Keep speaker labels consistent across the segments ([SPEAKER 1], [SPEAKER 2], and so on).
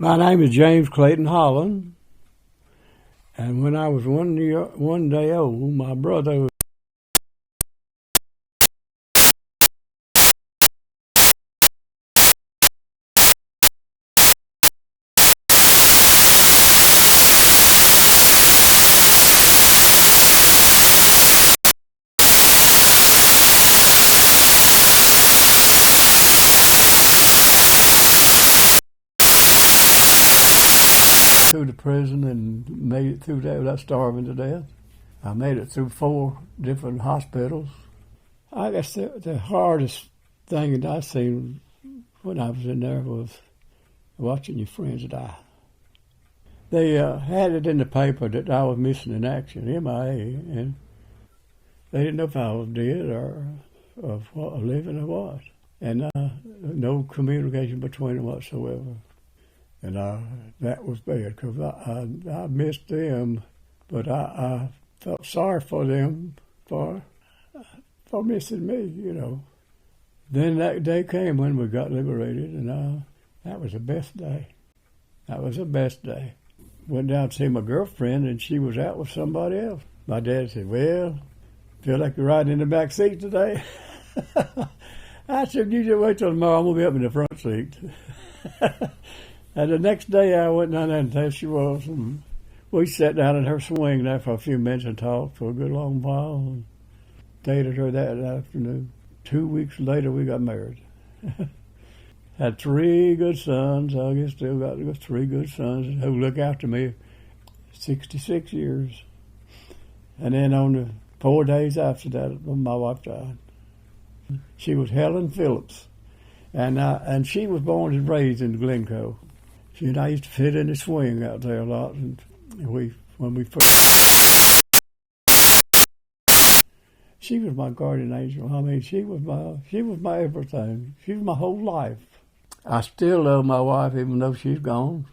[SPEAKER 1] My name is James Clayton Holland, and when I was one day old, my brother through the prison and made it through there without starving to death. I made it through 4 different hospitals. I guess the hardest thing that I seen when I was in there was watching your friends die. They had it in the paper that I was missing in action, MIA, and they didn't know if I was dead or living or what. And no communication between them whatsoever. And that was bad because I missed them, but I felt sorry for them for missing me, you know. Then that day came when we got liberated, and that was the best day. That was the best day. Went down to see my girlfriend, and she was out with somebody else. My dad said, "Well, feel like you're riding in the back seat today?" I said, "You just wait till tomorrow. I'm going to be up in the front seat." And the next day I went down there and there she was. And we sat down in her swing there for a few minutes and talked for a good long while and dated her that afternoon. 2 weeks later we got married. Had 3 good sons. I guess still got 3 good sons who look after me 66 years. And then on the 4 days after that, my wife died. She was Helen Phillips. And she was born and raised in Glencoe. She and I used to fit in the swing out there a lot, and when we first, she was my guardian angel. I mean, she was my everything. She was my whole life. I still love my wife even though she's gone,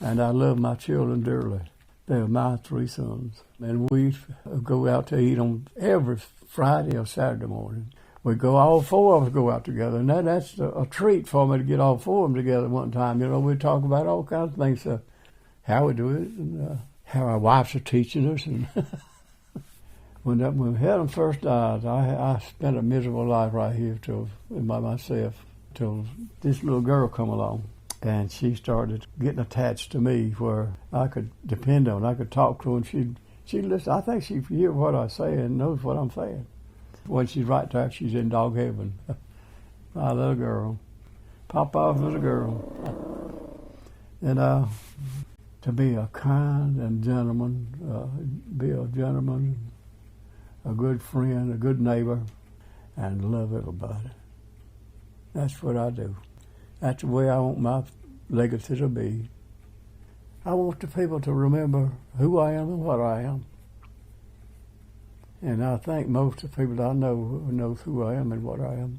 [SPEAKER 1] and I love my children dearly. They're my 3 sons, and we go out to eat on every Friday or Saturday morning. We go, all 4 of us go out together, and that's a treat for me to get all 4 of them together one time. You know, we talk about all kinds of things, how we do it, and how our wives are teaching us. And when Helen first died, I spent a miserable life right here by myself till this little girl come along, and she started getting attached to me, where I could depend on. I could talk to her, and she'd listen. I think she hears what I say and knows what I'm saying. When she's right there, she's in dog heaven. My little girl. Papa's little girl. And to be a kind and gentleman, be a gentleman, a good friend, a good neighbor, and love everybody. That's what I do. That's the way I want my legacy to be. I want the people to remember who I am and what I am. And I think most of the people I know knows who I am and what I am.